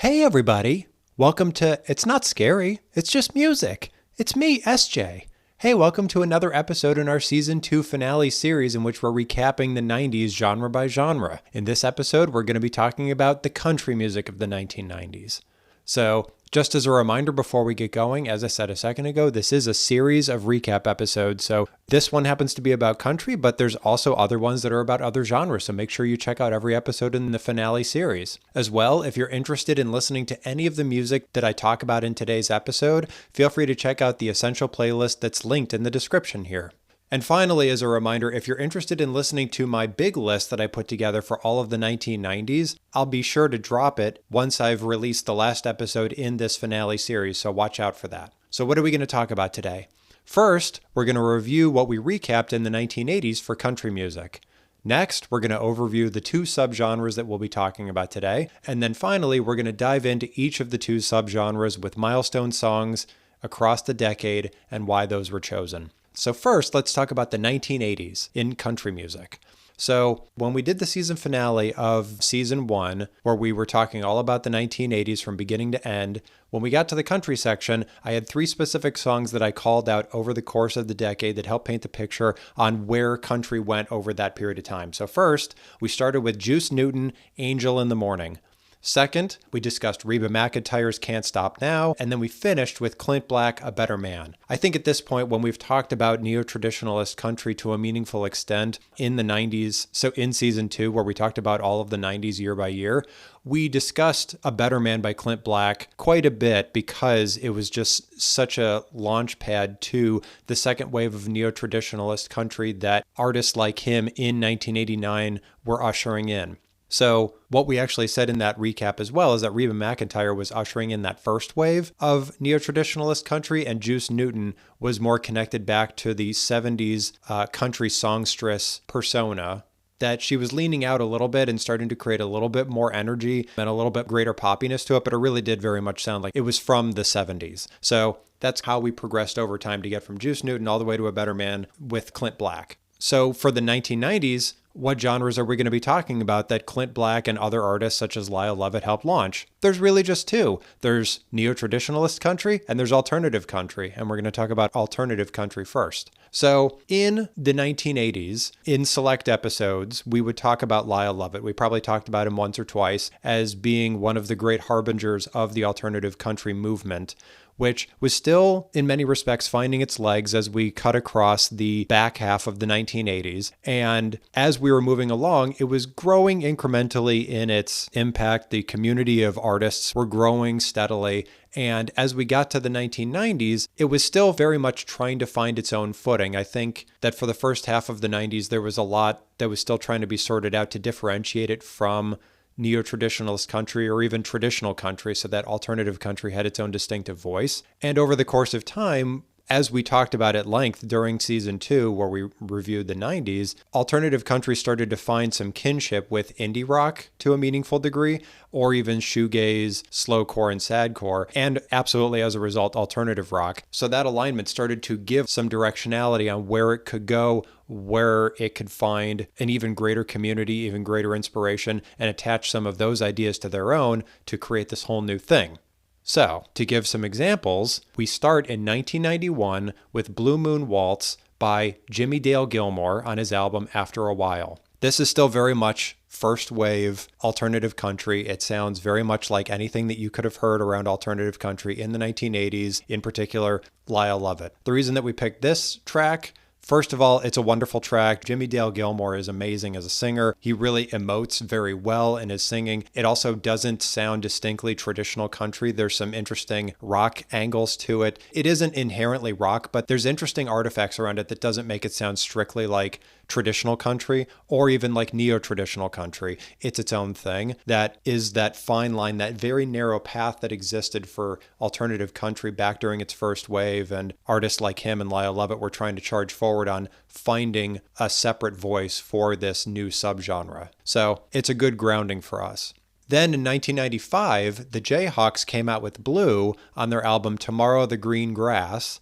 Hey everybody, welcome to It's Not Scary, It's Just Music. It's me, SJ. Hey, welcome to another episode in our Season 2 finale series in which we're recapping the 90s genre by genre. In this episode, we're going to be talking about the country music of the 1990s. So, just as a reminder before we get going, as I said a second ago, this is a series of recap episodes. So this one happens to be about country, but there's also other ones that are about other genres. So make sure you check out every episode in the finale series. As well, if you're interested in listening to any of the music that I talk about in today's episode, feel free to check out the Essential playlist that's linked in the description here. And finally, as a reminder, if you're interested in listening to my big list that I put together for all of the 1990s, I'll be sure to drop it once I've released the last episode in this finale series, so watch out for that. So what are we going to talk about today? First, we're going to review what we recapped in the 1980s for country music. Next, we're going to overview the two subgenres that we'll be talking about today. And then finally, we're going to dive into each of the two subgenres with milestone songs across the decade and why those were chosen. So first, let's talk about the 1980s in country music. So when we did the season finale of season 1, where we were talking all about the 1980s from beginning to end, when we got to the country section, I had 3 specific songs that I called out over the course of the decade that helped paint the picture on where country went over that period of time. So first, we started with Juice Newton, Angel in the Morning. Second, we discussed Reba McEntire's Can't Stop Now, and then we finished with Clint Black, A Better Man. I think at this point, when we've talked about neo-traditionalist country to a meaningful extent in the 90s, so in season 2, where we talked about all of the 90s year by year, we discussed A Better Man by Clint Black quite a bit because it was just such a launch pad to the second wave of neo-traditionalist country that artists like him in 1989 were ushering in. So what we actually said in that recap as well is that Reba McEntire was ushering in that first wave of neo-traditionalist country, and Juice Newton was more connected back to the 70s country songstress persona, that she was leaning out a little bit and starting to create a little bit more energy and a little bit greater poppiness to it, but it really did very much sound like it was from the 70s. So that's how we progressed over time to get from Juice Newton all the way to A Better Man with Clint Black. So for the 1990s, what genres are we going to be talking about that Clint Black and other artists such as Lyle Lovett helped launch? There's really just 2. There's neo-traditionalist country and there's alternative country. And we're going to talk about alternative country first. So in the 1980s, in select episodes, we would talk about Lyle Lovett. We probably talked about him once or twice as being one of the great harbingers of the alternative country movement, which was still, in many respects, finding its legs as we cut across the back half of the 1980s. And as we were moving along, it was growing incrementally in its impact. The community of artists were growing steadily. And as we got to the 1990s, it was still very much trying to find its own footing. I think that for the first half of the 90s, there was a lot that was still trying to be sorted out to differentiate it from neo-traditionalist country or even traditional country, so that alternative country had its own distinctive voice. And over the course of time, as we talked about at length during season 2, where we reviewed the 90s, alternative country started to find some kinship with indie rock to a meaningful degree, or even shoegaze, slowcore, and sadcore, and absolutely as a result, alternative rock. So that alignment started to give some directionality on where it could go, where it could find an even greater community, even greater inspiration, and attach some of those ideas to their own to create this whole new thing. So, to give some examples, we start in 1991 with Blue Moon Waltz by Jimmy Dale Gilmore on his album After a While. This is still very much first wave alternative country. It sounds very much like anything that you could have heard around alternative country in the 1980s, in particular, Lyle Lovett. The reason that we picked this track, first of all, it's a wonderful track. Jimmy Dale Gilmore is amazing as a singer. He really emotes very well in his singing. It also doesn't sound distinctly traditional country. There's some interesting rock angles to it. It isn't inherently rock, but there's interesting artifacts around it that doesn't make it sound strictly like traditional country or even like neo-traditional country. It's its own thing. That is that fine line, that very narrow path that existed for alternative country back during its first wave. And artists like him and Lyle Lovett were trying to charge forward on finding a separate voice for this new subgenre. So it's a good grounding for us. Then in 1995, the Jayhawks came out with Blue on their album Tomorrow the Green Grass.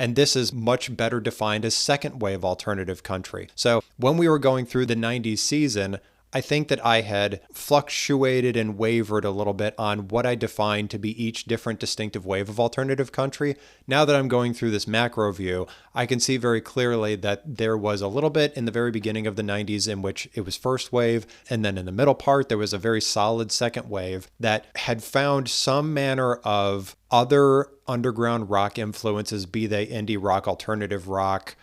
And this is much better defined as second wave alternative country. So when we were going through the 90s season, I think that I had fluctuated and wavered a little bit on what I defined to be each different distinctive wave of alternative country. Now that I'm going through this macro view, I can see very clearly that there was a little bit in the very beginning of the 90s in which it was first wave, and then in the middle part, there was a very solid second wave that had found some manner of other underground rock influences, be they indie rock, alternative rock,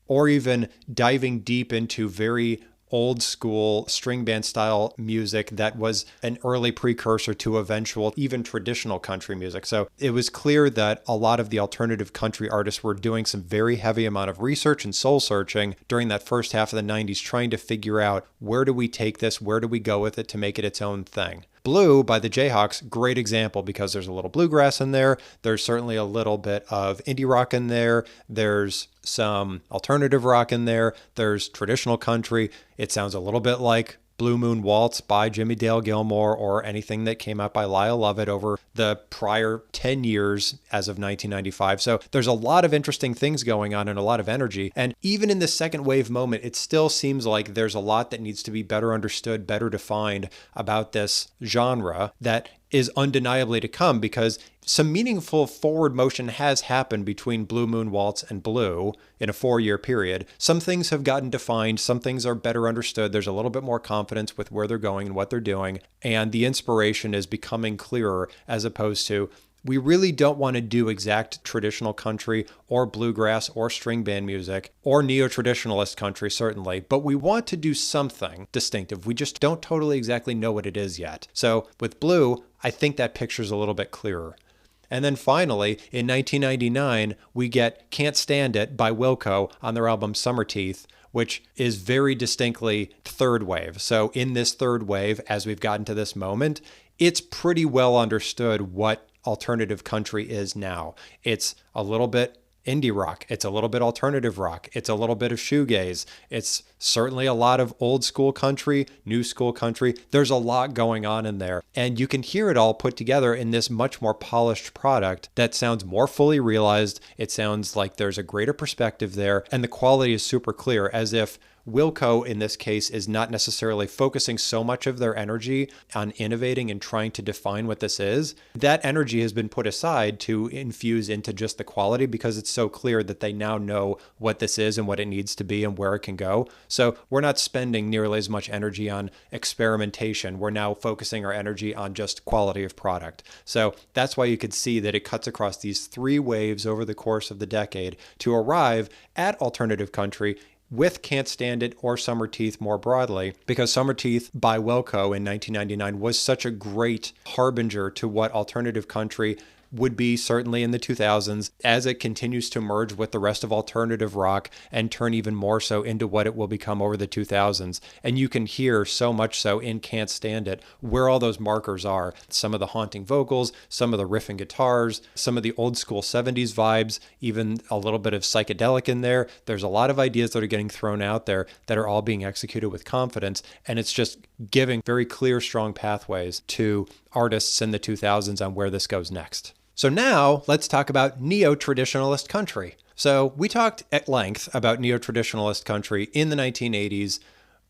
or even diving deep into very old school string band style music that was an early precursor to eventual even traditional country music. So it was clear that a lot of the alternative country artists were doing some very heavy amount of research and soul searching during that first half of the 90s, trying to figure out, where do we take this? Where do we go with it to make it its own thing? Blue by the Jayhawks, great example, because there's a little bluegrass in there. There's certainly a little bit of indie rock in there. There's some alternative rock in there. There's traditional country. It sounds a little bit like Blue Moon Waltz by Jimmy Dale Gilmore, or anything that came out by Lyle Lovett over the prior 10 years as of 1995. So there's a lot of interesting things going on and a lot of energy. And even in the second wave moment, it still seems like there's a lot that needs to be better understood, better defined about this genre that is undeniably to come, because some meaningful forward motion has happened between Blue Moon Waltz and Blue in a 4-year period. Some things have gotten defined, some things are better understood. There's a little bit more confidence with where they're going and what they're doing, and the inspiration is becoming clearer, as opposed to, we really don't want to do exact traditional country or bluegrass or string band music or neo-traditionalist country, certainly, but we want to do something distinctive. We just don't totally exactly know what it is yet. So with Blue, I think that picture's a little bit clearer. And then finally, in 1999, we get Can't Stand It by Wilco on their album Summer Teeth, which is very distinctly third wave. So in this third wave, as we've gotten to this moment, it's pretty well understood what alternative country is now. It's a little bit indie rock. It's a little bit alternative rock. It's a little bit of shoegaze. It's certainly a lot of old school country, new school country. There's a lot going on in there. And you can hear it all put together in this much more polished product that sounds more fully realized. It sounds like there's a greater perspective there, and the quality is super clear, as if Wilco, in this case, is not necessarily focusing so much of their energy on innovating and trying to define what this is. That energy has been put aside to infuse into just the quality, because it's so clear that they now know what this is and what it needs to be and where it can go. So we're not spending nearly as much energy on experimentation. We're now focusing our energy on just quality of product. So that's why you could see that it cuts across these 3 waves over the course of the decade to arrive at alternative country with Can't Stand It or Summer Teeth more broadly, because Summer Teeth by Wilco in 1999 was such a great harbinger to what alternative country would be certainly in the 2000s, as it continues to merge with the rest of alternative rock and turn even more so into what it will become over the 2000s. And you can hear so much so in Can't Stand It where all those markers are. Some of the haunting vocals, some of the riffing guitars, some of the old school 70s vibes, even a little bit of psychedelic in there. There's a lot of ideas that are getting thrown out there that are all being executed with confidence. And it's just giving very clear, strong pathways to artists in the 2000s on where this goes next. So now let's talk about neo-traditionalist country. So we talked at length about neo-traditionalist country in the 1980s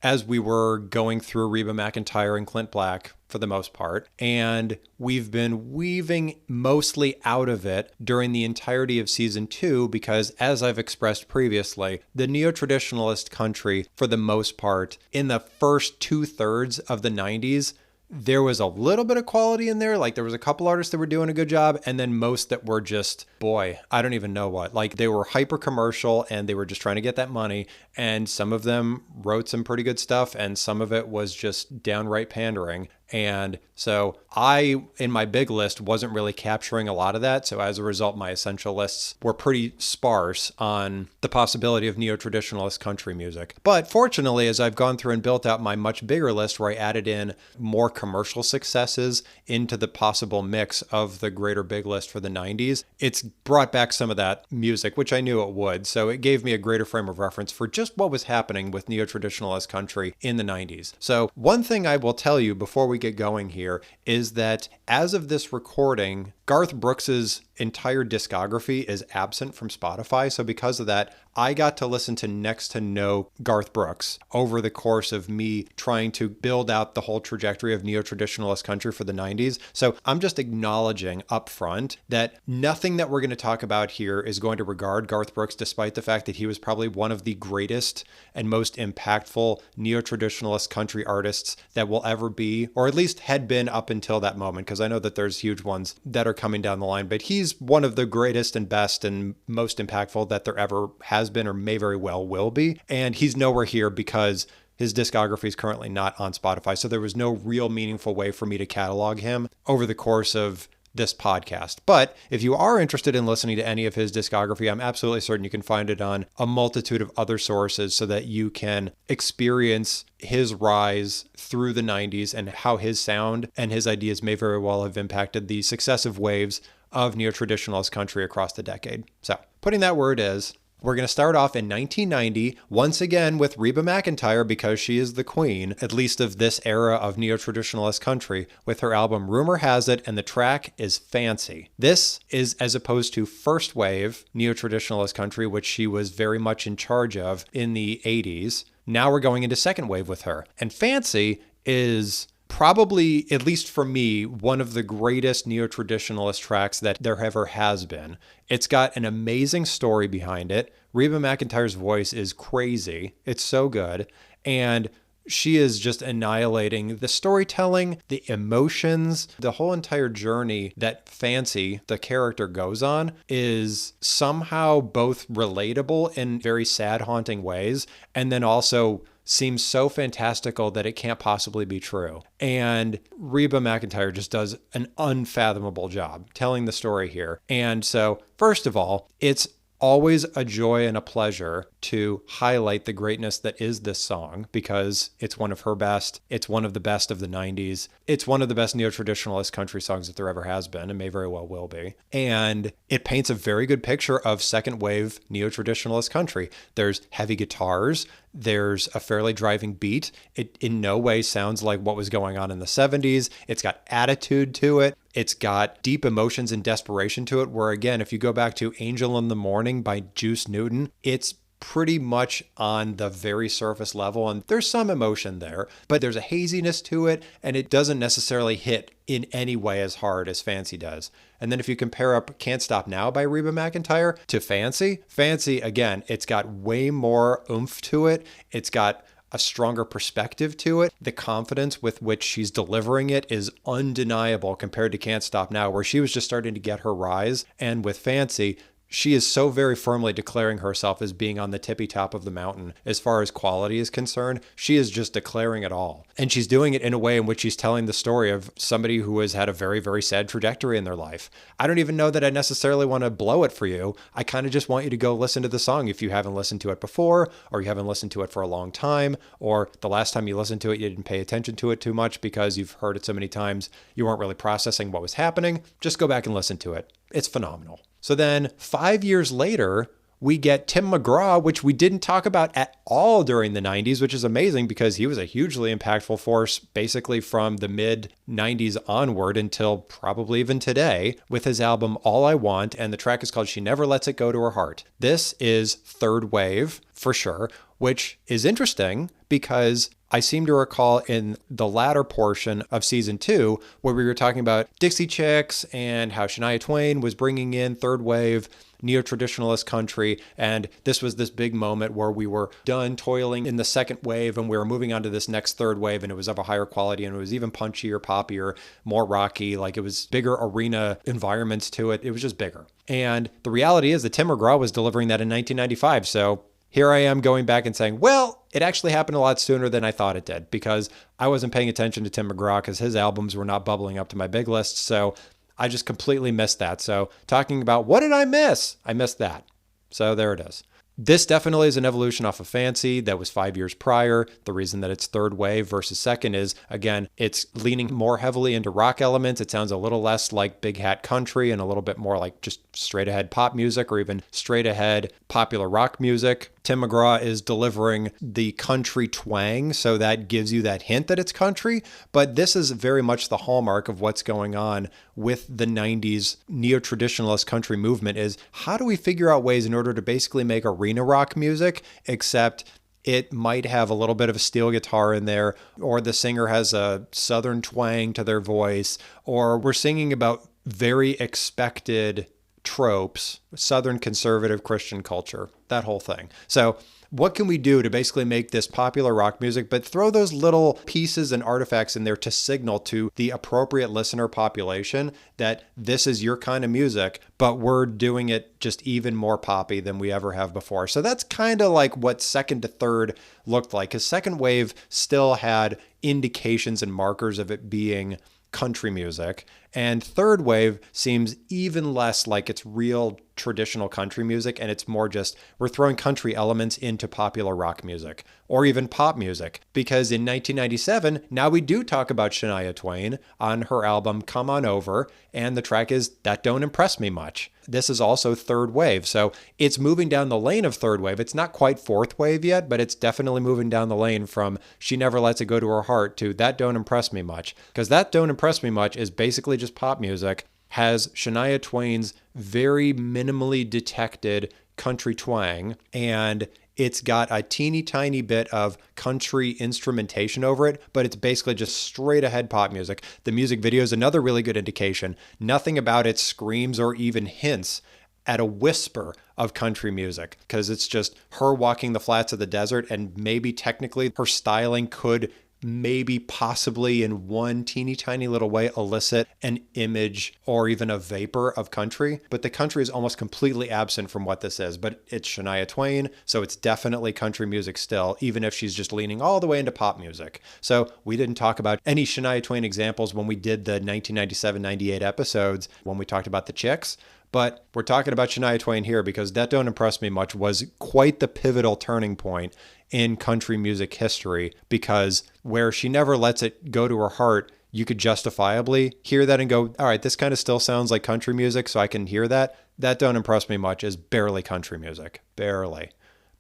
as we were going through Reba McEntire and Clint Black for the most part. And we've been weaving mostly out of it during the entirety of season 2 because, as I've expressed previously, the neo-traditionalist country, for the most part, in the first 2/3 of the 90s, there was a little bit of quality in there. Like, there was a couple artists that were doing a good job, and then most that were just, boy, I don't even know what. Like, they were hyper commercial and they were just trying to get that money. And some of them wrote some pretty good stuff, and some of it was just downright pandering. And so I, in my big list, wasn't really capturing a lot of that. So as a result, my essential lists were pretty sparse on the possibility of neo-traditionalist country music. But fortunately, as I've gone through and built out my much bigger list where I added in more commercial successes into the possible mix of the greater big list for the 90s, it's brought back some of that music, which I knew it would. So it gave me a greater frame of reference for just what was happening with neo-traditionalist country in the 90s. So one thing I will tell you before we get going here is that as of this recording, Garth Brooks's entire discography is absent from Spotify. So because of that, I got to listen to next to no Garth Brooks over the course of me trying to build out the whole trajectory of neo-traditionalist country for the 90s. So I'm just acknowledging up front that nothing that we're going to talk about here is going to regard Garth Brooks, despite the fact that he was probably one of the greatest and most impactful neo-traditionalist country artists that will ever be, or at least had been up until that moment, because I know that there's huge ones that are coming down the line, but he's one of the greatest and best and most impactful that there ever has been or may very well will be. And he's nowhere here because his discography is currently not on Spotify. So there was no real meaningful way for me to catalog him over the course of this podcast. But if you are interested in listening to any of his discography, I'm absolutely certain you can find it on a multitude of other sources so that you can experience his rise through the 90s and how his sound and his ideas may very well have impacted the successive waves of neo-traditionalist country across the decade. So putting that where it is, we're going to start off in 1990, once again with Reba McEntire, because she is the queen, at least of this era of neo-traditionalist country, with her album Rumor Has It, and the track is Fancy. This is as opposed to first wave neo-traditionalist country, which she was very much in charge of in the 80s. Now we're going into second wave with her. And Fancy is probably, at least for me, one of the greatest neo-traditionalist tracks that there ever has been. It's got an amazing story behind it. Reba McEntire's voice is crazy. It's so good. And she is just annihilating the storytelling, the emotions, the whole entire journey that Fancy, the character, goes on is somehow both relatable in very sad, haunting ways, and then also seems so fantastical that it can't possibly be true. And Reba McEntire just does an unfathomable job telling the story here. And so, first of all, it's always a joy and a pleasure to highlight the greatness that is this song, because it's one of her best. It's one of the best of the 90s. It's one of the best neo-traditionalist country songs that there ever has been, and may very well will be. And it paints a very good picture of second wave neo-traditionalist country. There's heavy guitars. There's a fairly driving beat. It in no way sounds like what was going on in the 70s. It's got attitude to it. It's got deep emotions and desperation to it, where again, if you go back to Angel in the Morning by Juice Newton, it's pretty much on the very surface level, and there's some emotion there, but there's a haziness to it, and it doesn't necessarily hit in any way as hard as Fancy does. And then if you compare up Can't Stop Now by Reba McEntire to Fancy, again, it's got way more oomph to it. It's got a stronger perspective to it. The confidence with which she's delivering it is undeniable compared to Can't Stop Now, where she was just starting to get her rise. And with Fancy, she is so very firmly declaring herself as being on the tippy top of the mountain as far as quality is concerned. She is just declaring it all. And she's doing it in a way in which she's telling the story of somebody who has had a very, very sad trajectory in their life. I don't even know that I necessarily want to blow it for you. I kind of just want you to go listen to the song if you haven't listened to it before, or you haven't listened to it for a long time, or the last time you listened to it, you didn't pay attention to it too much because you've heard it so many times, you weren't really processing what was happening. Just go back and listen to it. It's phenomenal. So then 5 years later, we get Tim McGraw, which we didn't talk about at all during the 90s, which is amazing because he was a hugely impactful force basically from the mid 90s onward until probably even today, with his album All I Want, and the track is called She Never Lets It Go to Her Heart. This is third wave for sure, which is interesting because I seem to recall in the latter portion of season 2 where we were talking about Dixie Chicks and how Shania Twain was bringing in third wave neo-traditionalist country. And this was this big moment where we were done toiling in the second wave and we were moving on to this next third wave, and it was of a higher quality and it was even punchier, poppier, more rocky. Like it was bigger arena environments to it. It was just bigger. And the reality is that Tim McGraw was delivering that in 1995. So here I am going back and saying, well, it actually happened a lot sooner than I thought it did because I wasn't paying attention to Tim McGraw because his albums were not bubbling up to my big list. So I just completely missed that. So talking about what did I miss? I missed that. So there it is. This definitely is an evolution off of Fancy that was 5 years prior. The reason that it's third wave versus second is, again, it's leaning more heavily into rock elements. It sounds a little less like big hat country and a little bit more like just straight ahead pop music or even straight ahead popular rock music. Tim McGraw is delivering the country twang, so that gives you that hint that it's country. But this is very much the hallmark of what's going on with the 90s neo-traditionalist country movement is how do we figure out ways in order to basically make arena rock music, except it might have a little bit of a steel guitar in there, or the singer has a southern twang to their voice, or we're singing about very expected tropes, Southern conservative Christian culture, that whole thing. So what can we do to basically make this popular rock music, but throw those little pieces and artifacts in there to signal to the appropriate listener population that this is your kind of music, but we're doing it just even more poppy than we ever have before. So that's kind of like what second to third looked like, because second wave still had indications and markers of it being country music. And third wave seems even less like it's real traditional country music, and it's more just we're throwing country elements into popular rock music or even pop music. Because in 1997, now we do talk about Shania Twain on her album Come On Over, and the track is That Don't Impress Me Much. This is also third wave. So it's moving down the lane of third wave. It's not quite fourth wave yet, but it's definitely moving down the lane from She Never Lets It Go to Her Heart to That Don't Impress Me Much. Because That Don't Impress Me Much is basically just pop music, has Shania Twain's very minimally detected country twang, and it's got a teeny tiny bit of country instrumentation over it, but it's basically just straight ahead pop music. The music video is another really good indication. Nothing about it screams or even hints at a whisper of country music, because it's just her walking the flats of the desert, and maybe technically her styling could maybe possibly in one teeny tiny little way elicit an image or even a vapor of country, but the country is almost completely absent from what this is. But it's Shania Twain, so it's definitely country music still, even if she's just leaning all the way into pop music. So we didn't talk about any Shania Twain examples when we did the 1997-98 episodes when we talked about the Chicks. But we're talking about Shania Twain here because That Don't Impress Me Much was quite the pivotal turning point in country music history, because where She Never Lets It Go to Her Heart, you could justifiably hear that and go, all right, this kind of still sounds like country music, so I can hear that. That Don't Impress Me Much is barely country music, barely.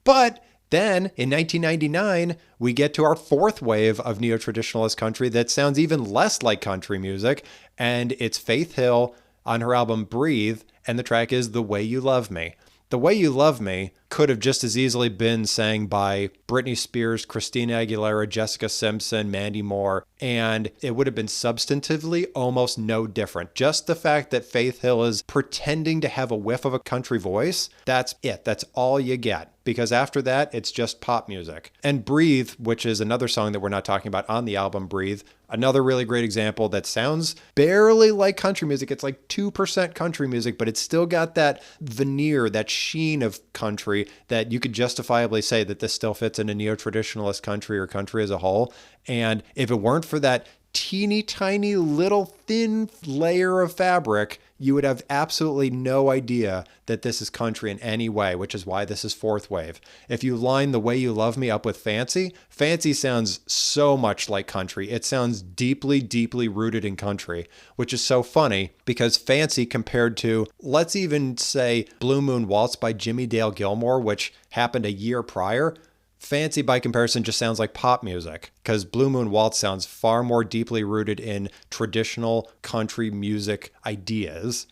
But then in 1999, we get to our fourth wave of neo-traditionalist country that sounds even less like country music, and it's Faith Hill on her album Breathe, and the track is The Way You Love Me. The Way You Love Me could have just as easily been sang by Britney Spears, Christina Aguilera, Jessica Simpson, Mandy Moore, and it would have been substantively almost no different. Just the fact that Faith Hill is pretending to have a whiff of a country voice, that's it. That's all you get. Because after that, it's just pop music. And Breathe, which is another song that we're not talking about on the album Breathe, another really great example that sounds barely like country music. It's like 2% country music, but it's still got that veneer, that sheen of country that you could justifiably say that this still fits into neo-traditionalist country or country as a whole. And if it weren't for that teeny tiny little thin layer of fabric, you would have absolutely no idea that this is country in any way, which is why this is fourth wave. If you line The Way You Love Me up with Fancy, Fancy sounds so much like country. It sounds deeply, deeply rooted in country, which is so funny because Fancy compared to, let's even say, Blue Moon Waltz by Jimmy Dale Gilmore, which happened a year prior, Fancy, by comparison, just sounds like pop music, because Blue Moon Waltz sounds far more deeply rooted in traditional country music ideas,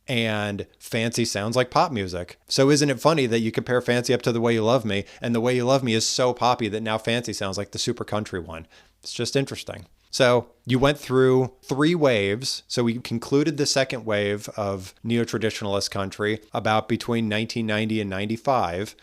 and Fancy sounds like pop music. So isn't it funny that you compare Fancy up to The Way You Love Me, and The Way You Love Me is so poppy that now Fancy sounds like the super country one? It's just interesting. So you went through three waves. So we concluded the second wave of neo-traditionalist country about between 1990 and 95.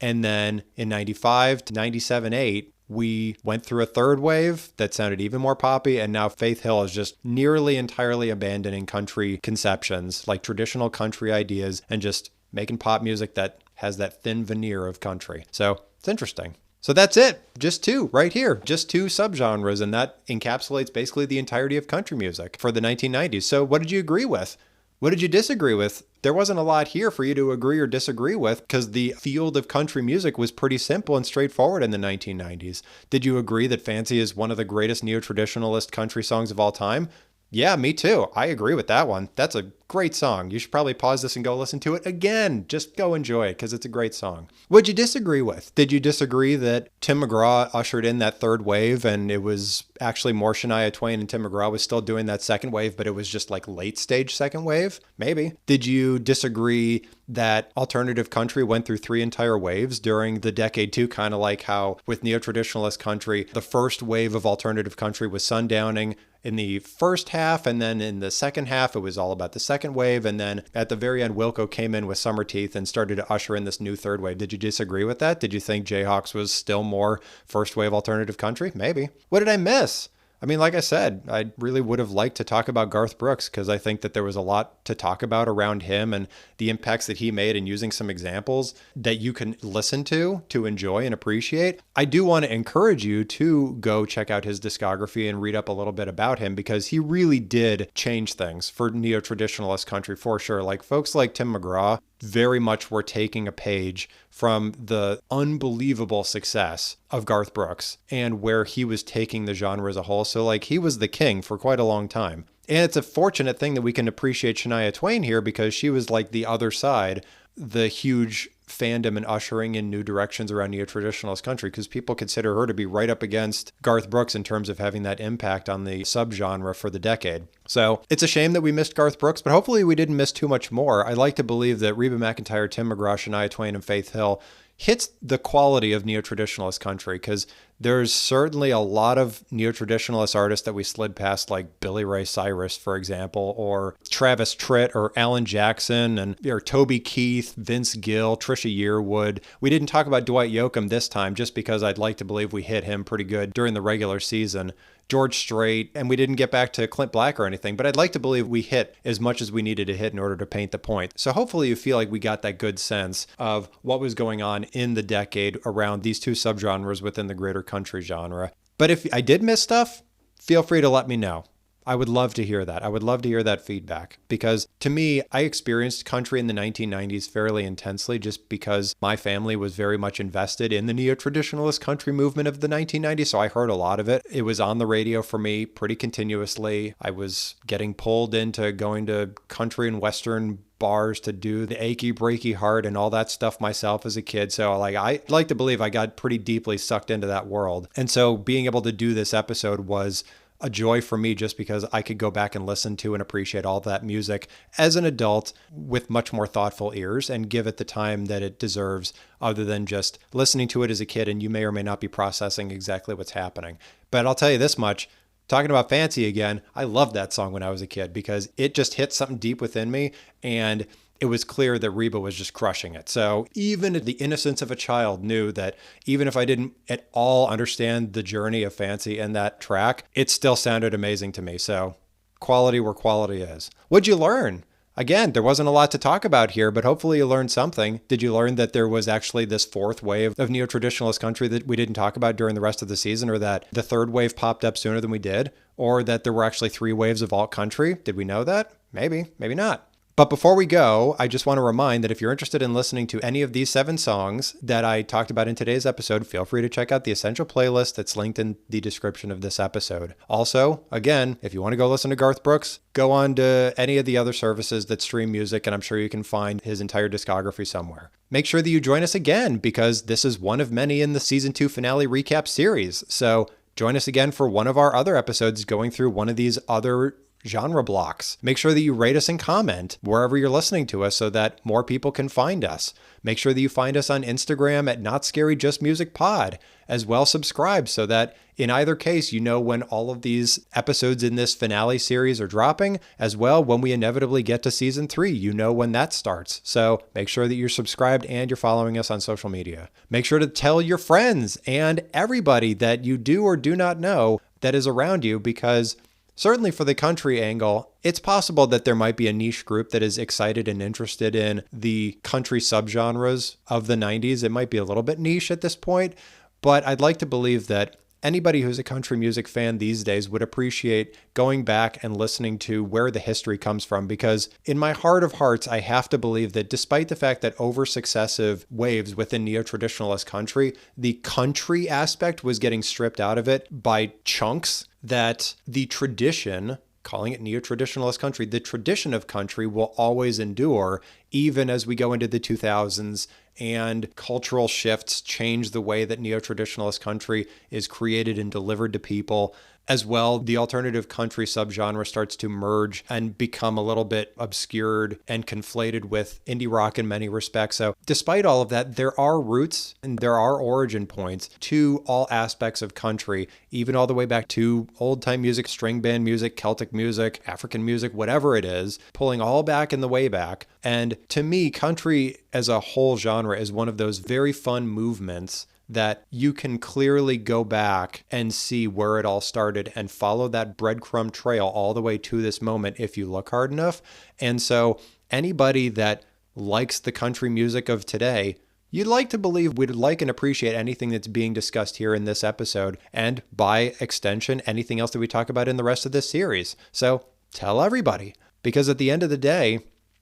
And then in 95 to 97, 8, we went through a third wave that sounded even more poppy. And now Faith Hill is just nearly entirely abandoning country conceptions, like traditional country ideas, and just making pop music that has that thin veneer of country. So it's interesting. So that's it. Just two right here. Just two subgenres. And that encapsulates basically the entirety of country music for the 1990s. So what did you agree with? What did you disagree with? There wasn't a lot here for you to agree or disagree with because the field of country music was pretty simple and straightforward in the 1990s. Did you agree that Fancy is one of the greatest neo-traditionalist country songs of all time? Yeah, me too. I agree with that one. That's a great song. You should probably pause this and go listen to it again. Just go enjoy it because it's a great song. What'd you disagree with? Did you disagree that Tim McGraw ushered in that third wave and it was actually more Shania Twain and Tim McGraw was still doing that second wave, but it was just like late stage second wave? Maybe. Did you disagree that alternative country went through 3 entire waves during the decade too? Kind of like how with neo-traditionalist country, the first wave of alternative country was sundowning in the first half, and then in the second half, it was all about the second wave. And then at the very end, Wilco came in with Summer Teeth and started to usher in this new third wave. Did you disagree with that? Did you think Jayhawks was still more first wave alternative country? Maybe. What did I miss? I mean, like I said, I really would have liked to talk about Garth Brooks because I think that there was a lot to talk about around him and the impacts that he made and using some examples that you can listen to enjoy and appreciate. I do want to encourage you to go check out his discography and read up a little bit about him because he really did change things for neo-traditionalist country for sure. Like folks like Tim McGraw very much were taking a page from the unbelievable success of Garth Brooks and where he was taking the genre as a whole. So like he was the king for quite a long time. And it's a fortunate thing that we can appreciate Shania Twain here because she was like the other side, the huge fandom and ushering in new directions around neo-traditionalist country because people consider her to be right up against Garth Brooks in terms of having that impact on the subgenre for the decade. So it's a shame that we missed Garth Brooks, but hopefully we didn't miss too much more. I like to believe that Reba McEntire, Tim McGraw, Shania Twain, and Faith Hill hits the quality of neo-traditionalist country because there's certainly a lot of neo-traditionalist artists that we slid past, like Billy Ray Cyrus, for example, or Travis Tritt, or Alan Jackson, or Toby Keith, Vince Gill, Trisha Yearwood. We didn't talk about Dwight Yoakam this time just because I'd like to believe we hit him pretty good during the regular season. George Strait, and we didn't get back to Clint Black or anything, but I'd like to believe we hit as much as we needed to hit in order to paint the point. So hopefully you feel like we got that good sense of what was going on in the decade around these two subgenres within the greater country genre. But if I did miss stuff, feel free to let me know. I would love to hear that. I would love to hear that feedback because to me, I experienced country in the 1990s fairly intensely just because my family was very much invested in the neo-traditionalist country movement of the 1990s. So I heard a lot of it. It was on the radio for me pretty continuously. I was getting pulled into going to country and Western bars to do the Achy Breaky Heart and all that stuff myself as a kid. So like I like to believe I got pretty deeply sucked into that world. And so being able to do this episode was a joy for me just because I could go back and listen to and appreciate all that music as an adult with much more thoughtful ears and give it the time that it deserves other than just listening to it as a kid and you may or may not be processing exactly what's happening. But I'll tell you this much, talking about Fancy again, I loved that song when I was a kid because it just hit something deep within me and it was clear that Reba was just crushing it. So even the innocence of a child knew that even if I didn't at all understand the journey of Fancy and that track, it still sounded amazing to me. So quality where quality is. What'd you learn? Again, there wasn't a lot to talk about here, but hopefully you learned something. Did you learn that there was actually this fourth wave of neo-traditionalist country that we didn't talk about during the rest of the season, or that the third wave popped up sooner than we did, or that there were actually 3 waves of alt country? Did we know that? Maybe, maybe not. But before we go, I just want to remind that if you're interested in listening to any of these 7 songs that I talked about in today's episode, feel free to check out the Essential playlist that's linked in the description of this episode. Also, again, if you want to go listen to Garth Brooks, go on to any of the other services that stream music, and I'm sure you can find his entire discography somewhere. Make sure that you join us again, because this is one of many in the Season 2 finale recap series. So join us again for one of our other episodes going through one of these other genre blocks. Make sure that you rate us and comment wherever you're listening to us so that more people can find us. Make sure that you find us on Instagram at Not Scary Just Music Pod. As well, subscribe so that in either case, you know when all of these episodes in this finale series are dropping. As well, when we inevitably get to season 3, you know when that starts. So make sure that you're subscribed and you're following us on social media. Make sure to tell your friends and everybody that you do or do not know that is around you, because certainly for the country angle, it's possible that there might be a niche group that is excited and interested in the country subgenres of the 90s. It might be a little bit niche at this point, but I'd like to believe that anybody who's a country music fan these days would appreciate going back and listening to where the history comes from, because in my heart of hearts, I have to believe that despite the fact that over successive waves within neo-traditionalist country, the country aspect was getting stripped out of it by chunks, that the tradition, calling it neo-traditionalist country, the tradition of country will always endure, even as we go into the 2000s and cultural shifts change the way that neo-traditionalist country is created and delivered to people. As well, the alternative country subgenre starts to merge and become a little bit obscured and conflated with indie rock in many respects. So despite all of that, there are roots and there are origin points to all aspects of country, even all the way back to old-time music, string band music, Celtic music, African music, whatever it is, pulling all back in the way back. And to me, country as a whole genre is one of those very fun movements that you can clearly go back and see where it all started and follow that breadcrumb trail all the way to this moment if you look hard enough. And so anybody that likes the country music of today, you'd like to believe would like and appreciate anything that's being discussed here in this episode, and by extension, anything else that we talk about in the rest of this series. So tell everybody, because at the end of the day,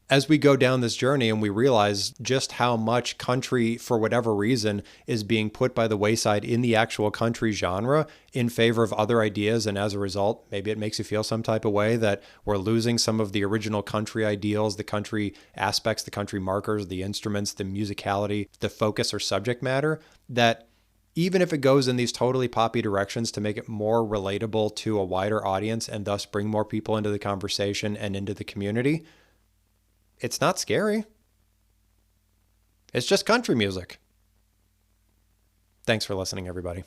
as we go down this journey and we realize just how much country, for whatever reason, is being put by the wayside in the actual country genre in favor of other ideas, and as a result, maybe it makes you feel some type of way that we're losing some of the original country ideals, the country aspects, the country markers, the instruments, the musicality, the focus or subject matter, that even if it goes in these totally poppy directions to make it more relatable to a wider audience and thus bring more people into the conversation and into the community, it's not scary. It's just country music. Thanks for listening, everybody.